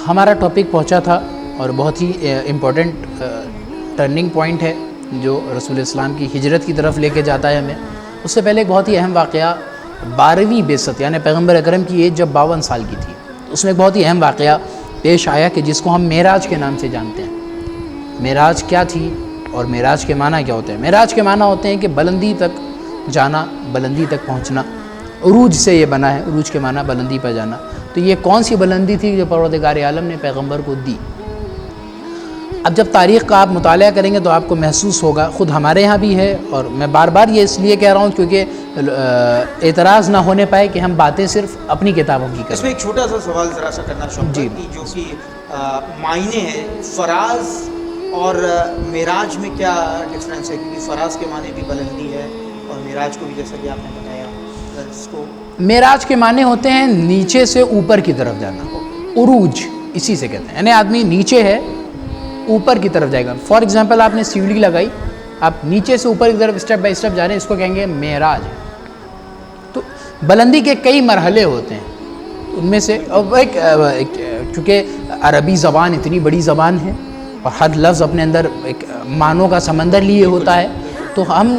ہمارا ٹاپک پہنچا تھا اور بہت ہی امپورٹنٹ ٹرننگ پوائنٹ ہے جو رسول اسلام کی ہجرت کی طرف لے کے جاتا ہے ہمیں. اس سے پہلے ایک بہت ہی اہم واقعہ 12ویں بعثت یعنی پیغمبر اکرم کی ایج جب 52 سال کی تھی, اس میں ایک بہت ہی اہم واقعہ پیش آیا کہ جس کو ہم معراج کے نام سے جانتے ہیں. معراج کیا تھی اور معراج کے معنی کیا ہوتے ہیں؟ معراج کے معنی ہوتے ہیں کہ بلندی تک جانا, بلندی تک پہنچنا. عروج سے یہ بنا ہے, عروج کے معنی بلندی پر جانا. تو یہ کون سی بلندی تھی جو پروردگار عالم نے پیغمبر کو دی؟ اب جب تاریخ کا آپ مطالعہ کریں گے تو آپ کو محسوس ہوگا, خود ہمارے یہاں بھی ہے, اور میں بار بار یہ اس لیے کہہ رہا ہوں کیونکہ اعتراض نہ ہونے پائے کہ ہم باتیں صرف اپنی کتابوں کی کریں. اس میں ایک چھوٹا سا سوال ذرا سا کرنا چاہوں گا کہ جو کہ معنی ہے فراز اور معراج میں کیا ڈفرینس ہے؟ کیونکہ فراز کے معنی بھی بلندی ہے اور معراج کو بھی جیسا کہ آپ نے بتایا اس کو. معراج کے معنی ہوتے ہیں نیچے سے اوپر کی طرف جانا, عروج اسی سے کہتے ہیں, یعنی آدمی نیچے ہے اوپر کی طرف جائے گا. فار ایگزامپل آپ نے سیڑھی لگائی, آپ نیچے سے اوپر کی طرف اسٹیپ بائی اسٹیپ جا رہے ہیں, اس کو کہیں گے معراج. تو بلندی کے کئی مرحلے ہوتے ہیں, ان میں سے چونکہ عربی زبان اتنی بڑی زبان ہے اور ہر لفظ اپنے اندر ایک معنوں کا سمندر لیے ہوتا ہے, تو ہم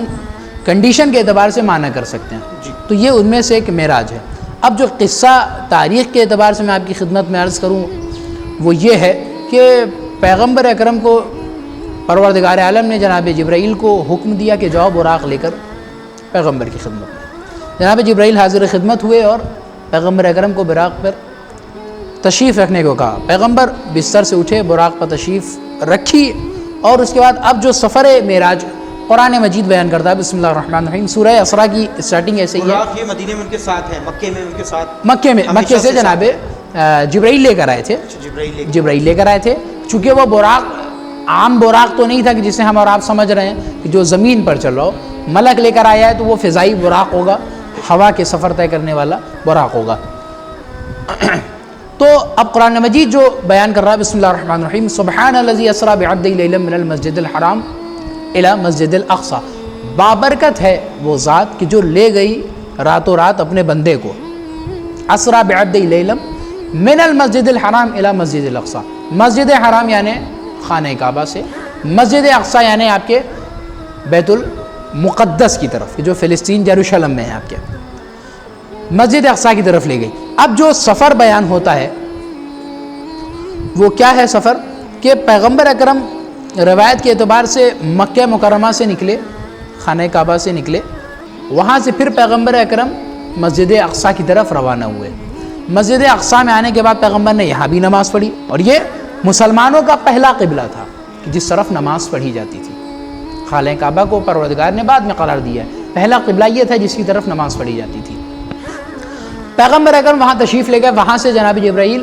کنڈیشن کے اعتبار سے معنی کر سکتے ہیں. تو یہ ان میں سے ایک معراج ہے. اب جو قصہ تاریخ کے اعتبار سے میں آپ کی خدمت میں عرض کروں وہ یہ ہے کہ پیغمبر اکرم کو پروردگار عالم نے جناب جبرائیل کو حکم دیا کہ جاؤ براق لے کر پیغمبر کی خدمت میں. جناب جبرائیل حاضر خدمت ہوئے اور پیغمبر اکرم کو براق پر تشریف رکھنے کو کہا. پیغمبر بستر سے اٹھے, براق پر تشریف رکھی, اور اس کے بعد اب جو سفر معراج قرآن مجید بیان کرتا ہے. بسم اللہ الرحمن الرحیم. سورہ اسراء کی اسٹارٹنگ ایسے ہی ہے. یہ مدینے میں ان کے ساتھ ہے, مکے میں ان کے ساتھ, مکے سے جناب جبرائیل لے کر آئے تھے. جبرائیل لے کر آئے تھے. چونکہ وہ براق عام براق تو نہیں تھا کہ جسے ہم اور آپ سمجھ رہے ہیں کہ جو زمین پر چل رہا ہو. ملک لے کر آیا ہے تو وہ فضائی براق ہوگا, ہوا کے سفر طے کرنے والا براق ہوگا. تو اب قرآن مجید جو بیان کر رہا ہے, بسم اللہ الرحمن الرحیم, سبحان الذی اسریٰ بعبدہ لیلا من المسجد الحرام الی مسجد الاقصی. بابرکت ہے وہ ذات کہ جو لے گئی راتوں رات اپنے بندے کو. اسریٰ بعبدہ لیلا من المسجد الحرام الی مسجد الاقصی. مسجد حرام یعنی خانہ کعبہ سے, مسجد اقصی یعنی آپ کے بیت المقدس کی طرف, جو فلسطین یروشلم میں ہے آپ کے, مسجد اقصی کی طرف لے گئی. اب جو سفر بیان ہوتا ہے وہ کیا ہے سفر؟ کہ پیغمبر اکرم روایت کے اعتبار سے مکہ مکرمہ سے نکلے, خانہ کعبہ سے نکلے, وہاں سے پھر پیغمبر اکرم مسجد اقصی کی طرف روانہ ہوئے. مسجد اقصی میں آنے کے بعد پیغمبر نے یہاں بھی نماز پڑھی, اور یہ مسلمانوں کا پہلا قبلہ تھا کہ جس طرف نماز پڑھی جاتی تھی. خانہ کعبہ کو پروردگار نے بعد میں قرار دیا ہے, پہلا قبلہ یہ تھا جس کی طرف نماز پڑھی جاتی تھی. پیغمبر اکرم وہاں تشریف لے گئے, وہاں سے جناب جبرائیل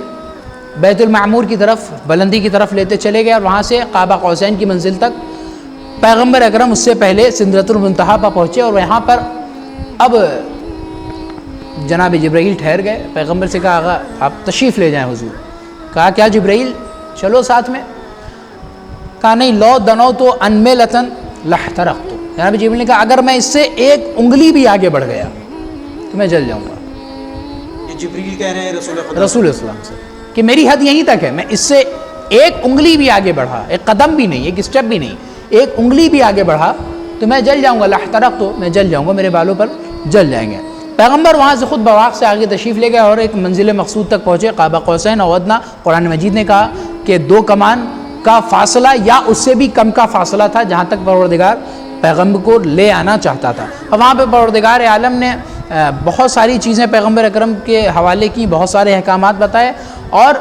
بیت المعمور کی طرف بلندی کی طرف لیتے چلے گئے, اور وہاں سے قاب قوسین کی منزل تک پیغمبر اکرم اس سے پہلے سدرۃ المنتہا پر پہنچے, اور یہاں پر اب جناب جبرائیل ٹھہر گئے. پیغمبر سے کہا آقا آپ تشریف لے جائیں حضور. کہا کیا جبرائیل چلو ساتھ میں؟ کہا نہیں, لو دنو تو انملتن لحترقت. جناب جبرائیل نے کہا اگر میں اس سے ایک انگلی بھی آگے بڑھ گیا تو میں جل جاؤں گا. جبریل کہہ رہے ہیں رسول اسلام سے کہ میری حد یہیں تک ہے, میں اس سے ایک انگلی بھی آگے بڑھا, ایک قدم بھی نہیں, ایک اسٹیپ بھی نہیں, ایک انگلی بھی آگے بڑھا تو میں جل جاؤں گا. لحترقت, تو میں جل جاؤں گا, میرے بالوں پر جل جائیں گے. پیغمبر وہاں سے خود براق سے آگے تشریف لے گئے اور ایک منزل مقصود تک پہنچے, قاب قوسین او ادنیٰ. قرآن مجید نے کہا کہ 2 کمان کا فاصلہ یا اس سے بھی کم کا فاصلہ تھا جہاں تک پروردگار پیغمبر کو لے آنا چاہتا تھا. اور وہاں پہ پروردگار عالم نے بہت ساری چیزیں پیغمبر اکرم کے حوالے کی, بہت سارے احکامات بتائے, اور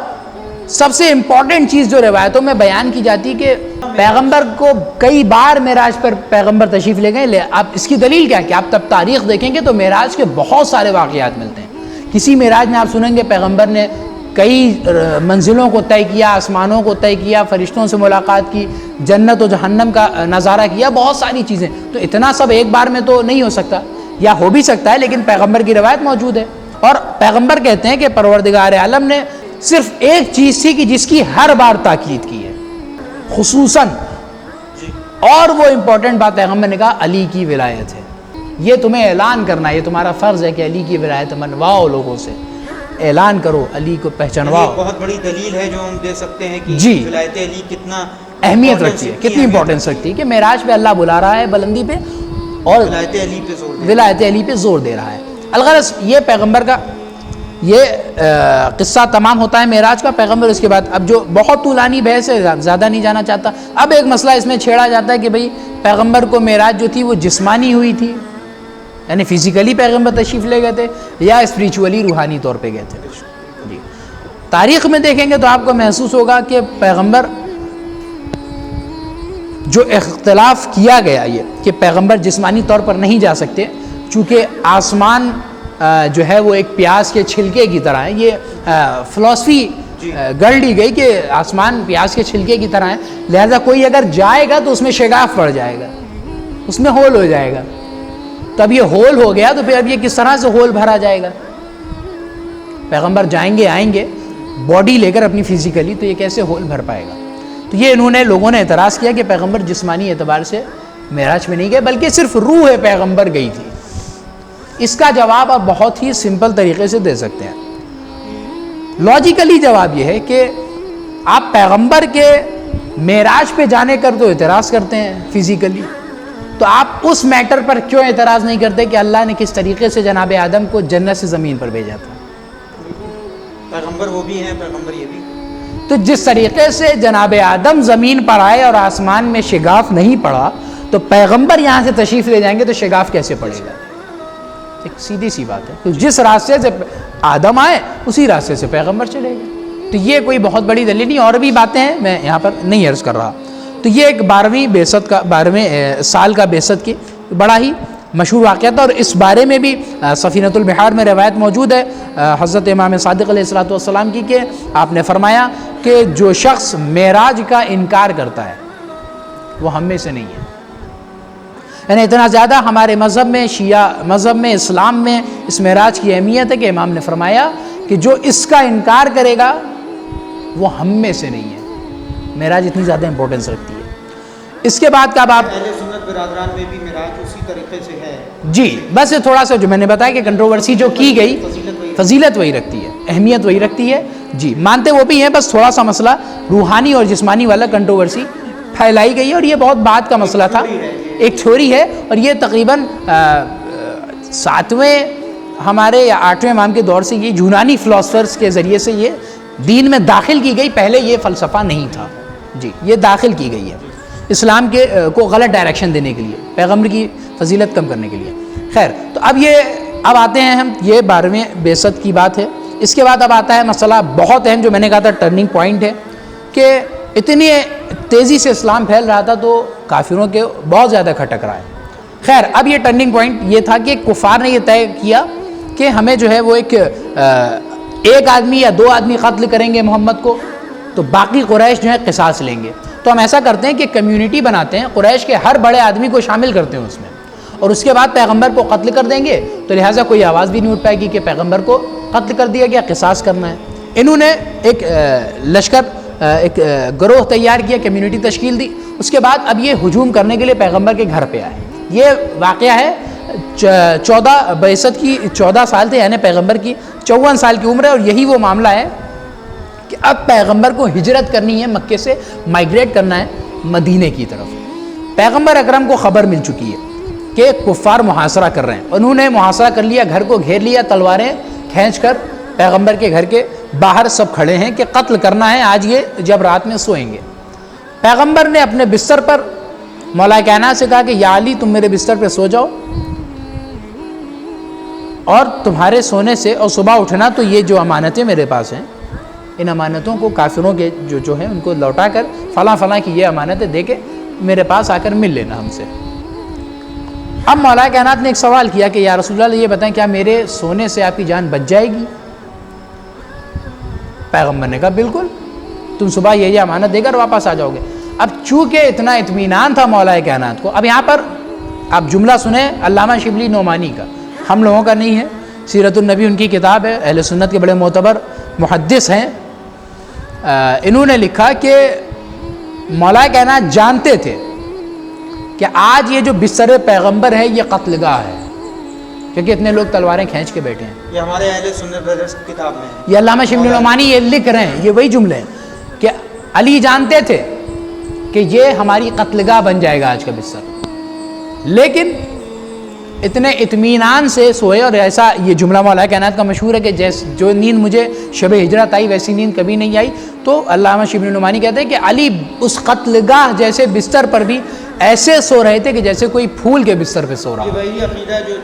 سب سے امپورٹنٹ چیز جو روایتوں میں بیان کی جاتی کہ پیغمبر کو کئی بار معراج پر پیغمبر تشریف لے گئے. اب اس کی دلیل کیا ہے کہ آپ تب تاریخ دیکھیں گے تو معراج کے بہت سارے واقعات ملتے ہیں. کسی معراج میں آپ سنیں گے پیغمبر نے کئی منزلوں کو طے کیا, آسمانوں کو طے کیا, فرشتوں سے ملاقات کی, جنت و جہنم کا نظارہ کیا, بہت ساری چیزیں. تو اتنا سب ایک بار میں تو نہیں ہو سکتا, یا ہو بھی سکتا ہے لیکن پیغمبر کی روایت موجود ہے. اور پیغمبر کہتے ہیں کہ پروردگار عالم نے صرف ایک چیز تھی کہ جس کی ہر بار تاکید کی ہے خصوصاً, اور وہ امپورٹنٹ بات پیغمبر نے کہا علی کی ولایت ہے. یہ تمہیں اعلان کرنا ہے, یہ تمہارا فرض ہے کہ علی کی ولایت منواؤ لوگوں سے. اعلان کرو، علی کو یہ پہچانواؤ. بہت بڑی دلیل ہے جو ہم دے سکتے ہیں کہ جی. ولایت علی کتنا اہمیت رکھتی ہے، کتنی امپورٹنس رکھتی ہے کہ معراج پہ اللہ بلا رہا ہے بلندی پہ اور ولایت علی پہ زور دے. ولایت علی پہ زور دے رہا ہے. الغرض یہ پیغمبر کا یہ قصہ تمام ہوتا ہے معراج کا. پیغمبر اس کے بعد اب جو بہت طولانی بحث ہے، زیادہ نہیں جانا چاہتا. اب ایک مسئلہ اس میں چھیڑا جاتا ہے کہ بھئی پیغمبر کو معراج جو تھی وہ جسمانی ہوئی تھی، یعنی فزیکلی پیغمبر تشریف لے گئے تھے، یا اسپریچولی روحانی طور پہ گئے تھے. جی تاریخ میں دیکھیں گے تو آپ کو محسوس ہوگا کہ پیغمبر جو اختلاف کیا گیا یہ کہ پیغمبر جسمانی طور پر نہیں جا سکتے، چونکہ آسمان جو ہے وہ ایک پیاز کے چھلکے کی طرح ہے. یہ فلسفی گڑھ لی گئی کہ آسمان پیاز کے چھلکے کی طرح ہے، لہذا کوئی اگر جائے گا تو اس میں شگاف پڑ جائے گا، اس میں ہول ہو جائے گا. تو اب یہ ہول ہو گیا تو پھر اب یہ کس طرح سے ہول بھرا جائے گا؟ پیغمبر جائیں گے آئیں گے باڈی لے کر اپنی فزیکلی، تو یہ کیسے ہول بھر پائے گا؟ تو یہ لوگوں نے اعتراض کیا کہ پیغمبر جسمانی اعتبار سے معراج میں نہیں گئے بلکہ صرف روح پیغمبر گئی تھی. اس کا جواب آپ بہت ہی سمپل طریقے سے دے سکتے ہیں. لاجیکلی جواب یہ ہے کہ آپ پیغمبر کے معراج پہ جانے کر تو اعتراض کرتے ہیں فزیکلی، تو آپ اس میٹر پر کیوں اعتراض نہیں کرتے کہ اللہ نے کس طریقے سے جناب آدم کو جنت سے زمین پر بھیجا تھا؟ پیغمبر وہ بھی ہیں، پیغمبر یہ بھی. تو جس طریقے سے جناب آدم زمین پر آئے اور آسمان میں شگاف نہیں پڑا، تو پیغمبر یہاں سے تشریف لے جائیں گے تو شگاف کیسے پڑے گا؟ ایک سیدھی سی بات ہے. تو جس راستے سے آدم آئے اسی راستے سے پیغمبر چلے گئے. تو یہ کوئی بہت بڑی دلیل نہیں. اور بھی باتیں ہیں، میں یہاں پر نہیں عرض کر رہا. تو یہ ایک 12ویں سال کا بعثت کی بڑا ہی مشہور واقعہ تھا، اور اس بارے میں بھی سفینۃ البحار میں روایت موجود ہے حضرت امام صادق علیہ الصلوۃ والسلام کی، کہ آپ نے فرمایا کہ جو شخص معراج کا انکار کرتا ہے وہ ہم میں سے نہیں ہے. یعنی اتنا زیادہ ہمارے مذہب میں، شیعہ مذہب میں، اسلام میں اس معراج کی اہمیت ہے کہ امام نے فرمایا کہ جو اس کا انکار کرے گا وہ ہم میں سے نہیں ہے. معراج اتنی زیادہ امپورٹنس رکھتی ہے. اس کے بعد کا آپ اہل سنت برادران میں بھی معراج اسی طریقے سے ہے. جی بس تھوڑا سا جو میں نے بتایا کہ کنٹروورسی جو کی گئی، فضیلت وہی رکھتی ہے، اہمیت وہی رکھتی ہے. جی مانتے وہ بھی ہیں، بس تھوڑا سا مسئلہ روحانی اور جسمانی والا کنٹروورسی پھیلائی گئی ہے، اور یہ بہت بات کا مسئلہ تھا. ایک تھیوری ہے، اور یہ تقریباً 7ویں ہمارے یا 8ویں امام کے دور سے یہ یونانی فلاسفرز کے ذریعے سے یہ دین میں داخل کی گئی. پہلے یہ فلسفہ نہیں تھا. جی یہ داخل کی گئی ہے اسلام کے کو غلط ڈائریکشن دینے کے لیے، پیغمبر کی فضیلت کم کرنے کے لیے. خیر، تو اب آتے ہیں ہم، یہ 12ویں بعثت کی بات ہے. اس کے بعد اب آتا ہے مسئلہ بہت اہم جو میں نے کہا تھا ٹرننگ پوائنٹ ہے، کہ اتنی تیزی سے اسلام پھیل رہا تھا تو کافروں کے بہت زیادہ کھٹک رہا ہے. خیر، اب یہ ٹرننگ پوائنٹ یہ تھا کہ کفار نے یہ طے کیا کہ ہمیں جو ہے وہ ایک آدمی یا 2 آدمی قتل کریں گے محمد کو، تو باقی قریش جو ہے قصاص لیں گے. تو ہم ایسا کرتے ہیں کہ کمیونٹی بناتے ہیں، قریش کے ہر بڑے آدمی کو شامل کرتے ہیں اس میں، اور اس کے بعد پیغمبر کو قتل کر دیں گے، تو لہٰذا کوئی آواز بھی نہیں اٹھ پائے گی کہ پیغمبر کو قتل کر دیا گیا، قصاص کرنا ہے. انہوں نے ایک لشکر، ایک گروہ تیار کیا، کمیونٹی تشکیل دی. اس کے بعد اب یہ ہجوم کرنے کے لیے پیغمبر کے گھر پہ آئے. یہ واقعہ ہے 14 بعثت کی 14 سال تھے، یعنی پیغمبر کی 54 سال کی عمر ہے، اور یہی وہ معاملہ ہے کہ اب پیغمبر کو ہجرت کرنی ہے، مکے سے مائیگریٹ کرنا ہے مدینے کی طرف. پیغمبر اکرم کو خبر مل چکی ہے کہ کفار محاصرہ کر رہے ہیں. انہوں نے محاصرہ کر لیا، گھر کو گھیر لیا، تلواریں کھینچ کر پیغمبر کے گھر کے باہر سب کھڑے ہیں کہ قتل کرنا ہے آج یہ جب رات میں سوئیں گے. پیغمبر نے اپنے بستر پر مولا کائنات سے کہا کہ یا علی تم میرے بستر پہ سو جاؤ، اور تمہارے سونے سے اور صبح اٹھنا تو یہ جو امانتیں میرے پاس ہیں، ان امانتوں کو کافروں کے جو ہیں ان کو لوٹا کر فلاں فلاں کی یہ امانتیں دے کے میرے پاس آ کر مل لینا ہم سے. اب مولا کائنات نے ایک سوال کیا کہ یا رسول اللہ یہ بتائیں کیا میرے سونے سے آپ کی جان بچ جائے گی؟ پیغمبر نے کہا بالکل، تم صبح یہ امانت دے کر واپس آ جاؤ گے. اب چونکہ اتنا اطمینان تھا مولا کائنات کو، اب یہاں پر آپ جملہ سنیں علامہ شبلی نعمانی کا، ہم لوگوں کا نہیں ہے، سیرت النبی ان کی کتاب ہے، اہل سنت کے بڑے معتبر محدث ہیں. انہوں نے لکھا کہ مولا کائنات جانتے تھے کہ آج یہ جو بستر پیغمبر ہے یہ قتل گاہ ہے، کیونکہ اتنے لوگ تلواریں کھینچ کے بیٹھے ہیں. یہ ہمارے اہل سنت بردرز کی کتاب میں ہے. یہ علامہ شبلی نعمانی یہ لکھ رہے ہیں، یہ وہی جملے ہیں کہ علی جانتے تھے کہ یہ ہماری قتلگاہ بن جائے گا آج کا بستر، لیکن اتنے اطمینان سے سوئے. اور ایسا یہ جملہ مولا کائنات کا مشہور ہے کہ جو نیند مجھے شب ہجرت آئی ویسی نیند کبھی نہیں آئی. تو علامہ شبلی نعمانی کہتے ہیں کہ علی اس قتلگاہ جیسے بستر پر بھی ایسے سو رہے تھے کہ جیسے کوئی پھول کے بستر پہ سو رہا. یہ وہی عقیدہ ہے جو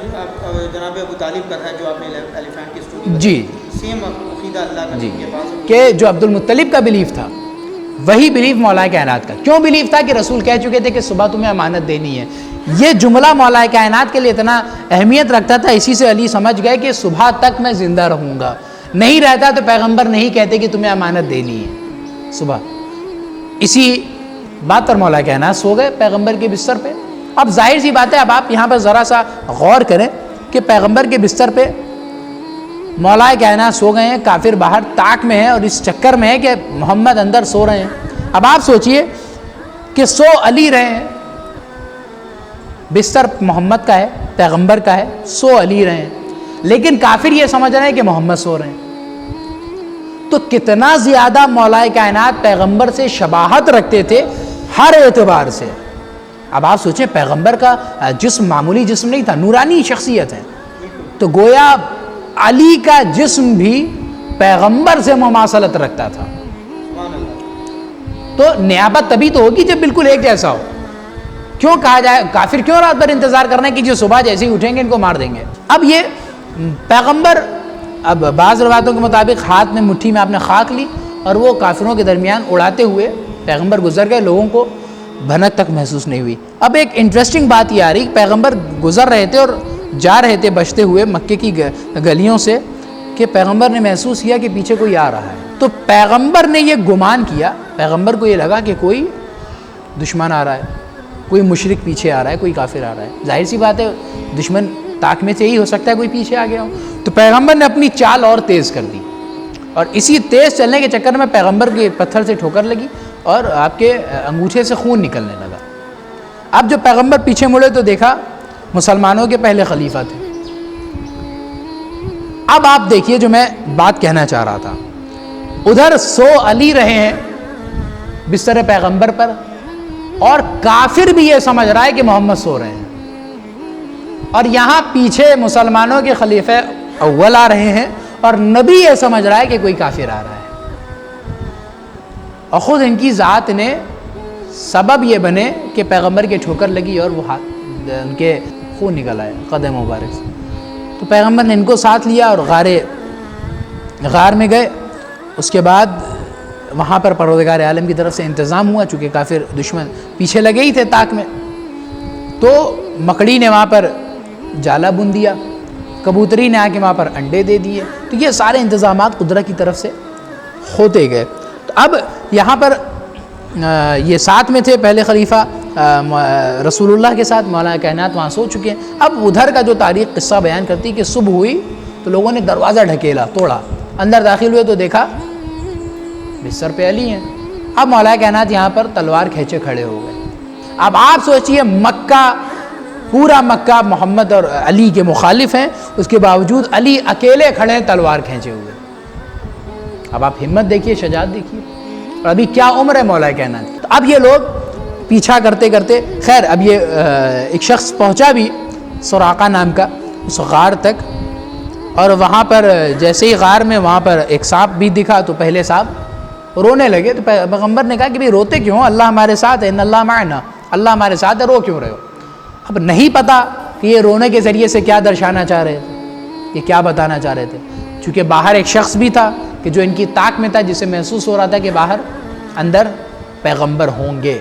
جناب ابو طالب کا تھا، جو آپ نے ایلیفینٹ کی اسٹوری جی سیم عقیدہ اللہ کا جی کے پاس کہ جو عبد المطلب کا بلیف تھا وہی بلیف مولا کائنات کا. کیوں بلیف تھا؟ کہ رسول کہہ چکے تھے کہ صبح تمہیں امانت دینی ہے. یہ جملہ مولا کائنات کے لیے اتنا اہمیت رکھتا تھا، اسی سے علی سمجھ گئے کہ صبح تک میں زندہ رہوں گا. نہیں رہتا تو پیغمبر نہیں کہتے کہ تمہیں امانت دینی ہے صبح. اسی بات پر مولا کائنات سو گئے پیغمبر کے بستر پہ. اب ظاہر سی بات ہے، اب آپ یہاں پر ذرا سا غور کریں کہ پیغمبر کے بستر پہ مولا کائنات سو گئے ہیں، کافر باہر تاک میں ہے اور اس چکر میں ہے کہ محمد اندر سو رہے ہیں. اب آپ سوچئے کہ سو علی رہے ہیں، بستر محمد کا ہے، پیغمبر کا ہے، سو علی رہے ہیں، لیکن کافر یہ سمجھ رہے ہیں کہ محمد سو رہے ہیں. تو کتنا زیادہ مولا کائنات پیغمبر سے شباہت رکھتے تھے ہر اعتبار سے. اب آپ سوچیں پیغمبر کا جسم معمولی جسم نہیں تھا، نورانی شخصیت ہے. تو گویا علی کا جسم بھی پیغمبر سے مماثلت رکھتا تھا. تو نیابت تبھی تو ہوگی جب بالکل ایک جیسا ہو. کیوں کہا جائے کافر کیوں رات بھر انتظار کرنا ہے کہ جو صبح جیسے ہی اٹھیں گے ان کو مار دیں گے. اب یہ پیغمبر، اب بعض روایتوں کے مطابق ہاتھ میں مٹھی میں آپ نے خاک لی اور وہ کافروں کے درمیان اڑاتے ہوئے پیغمبر گزر گئے، لوگوں کو بھنک تک محسوس نہیں ہوئی. اب ایک انٹرسٹنگ بات یہ آ رہی، پیغمبر گزر رہے تھے اور جا رہے تھے بچتے ہوئے مکے کی گلیوں سے کہ پیغمبر نے محسوس کیا کہ پیچھے کوئی آ رہا ہے. تو پیغمبر نے یہ گمان کیا، پیغمبر کو یہ لگا کہ کوئی دشمن آ رہا ہے، کوئی مشرک پیچھے آ رہا ہے، کوئی کافر آ رہا ہے. ظاہر سی بات ہے دشمن تاک میں سے ہی ہو سکتا ہے کوئی پیچھے آ گیا ہو. تو پیغمبر نے اپنی چال اور تیز کر دی اور اسی تیز چلنے کے چکر میں پیغمبر کے پتھر سے ٹھوکر لگی اور آپ کے انگوٹھے سے خون نکلنے لگا. اب جب پیغمبر پیچھے مڑے تو دیکھا مسلمانوں کے پہلے خلیفہ تھے. اب آپ دیکھیے جو میں بات کہنا چاہ رہا تھا، ادھر سو علی رہے ہیں بستر پیغمبر پر اور کافر بھی یہ سمجھ رہا ہے کہ محمد سو رہے ہیں، اور یہاں پیچھے مسلمانوں کے خلیفہ اول آ رہے ہیں اور نبی یہ سمجھ رہا ہے کہ کوئی کافر آ رہا ہے. اور خود ان کی ذات نے سبب یہ بنے کہ پیغمبر کے ٹھوکر لگی اور وہ ان کے خون نکل آئے قدم مبارک سے. تو پیغمبر نے ان کو ساتھ لیا اور غار میں گئے. اس کے بعد وہاں پر پروردگار عالم کی طرف سے انتظام ہوا، چونکہ کافر دشمن پیچھے لگے ہی تھے تاک میں. تو مکڑی نے وہاں پر جالا بن دیا، کبوتری نے آ کے وہاں پر انڈے دے دیے. تو یہ سارے انتظامات قدرت کی طرف سے ہوتے گئے. تو اب یہاں پر یہ ساتھ میں تھے پہلے خلیفہ رسول اللہ کے ساتھ، مولا کائنات وہاں سو چکے ہیں. اب ادھر کا جو تاریخ قصہ بیان کرتی کہ صبح ہوئی تو لوگوں نے دروازہ ڈھکیلا، توڑا، اندر داخل ہوئے تو دیکھا بستر پہ علی ہیں. اب مولا کائنات یہاں پر تلوار کھینچے کھڑے ہو گئے. اب آپ سوچئے مکہ، پورا مکہ محمد اور علی کے مخالف ہیں، اس کے باوجود علی اکیلے کھڑے ہیں تلوار کھینچے ہوئے. اب آپ ہمت دیکھیے، شجاعت دیکھیے، اور ابھی کیا عمر ہے مولا کائنات کی. تو اب یہ لوگ پیچھا کرتے کرتے، خیر اب یہ ایک شخص پہنچا بھی سراقہ نام کا اس غار تک، اور وہاں پر جیسے ہی غار میں وہاں پر ایک سانپ بھی دکھا تو پہلے سانپ رونے لگے. تو پیغمبر نے کہا کہ بھئی روتے کیوں؟ اللہ ہمارے ساتھ ہے، ان اللہ معنا، اللہ ہمارے ساتھ ہے، رو کیوں رہے ہو؟ اب نہیں پتا کہ یہ رونے کے ذریعے سے کیا درشانا چاہ رہے تھے، یہ کیا بتانا چاہ رہے تھے. چونکہ باہر ایک شخص بھی تھا کہ جو ان کی طاق میں تھا، جسے محسوس ہو رہا تھا کہ باہر اندر پیغمبر ہوں گے.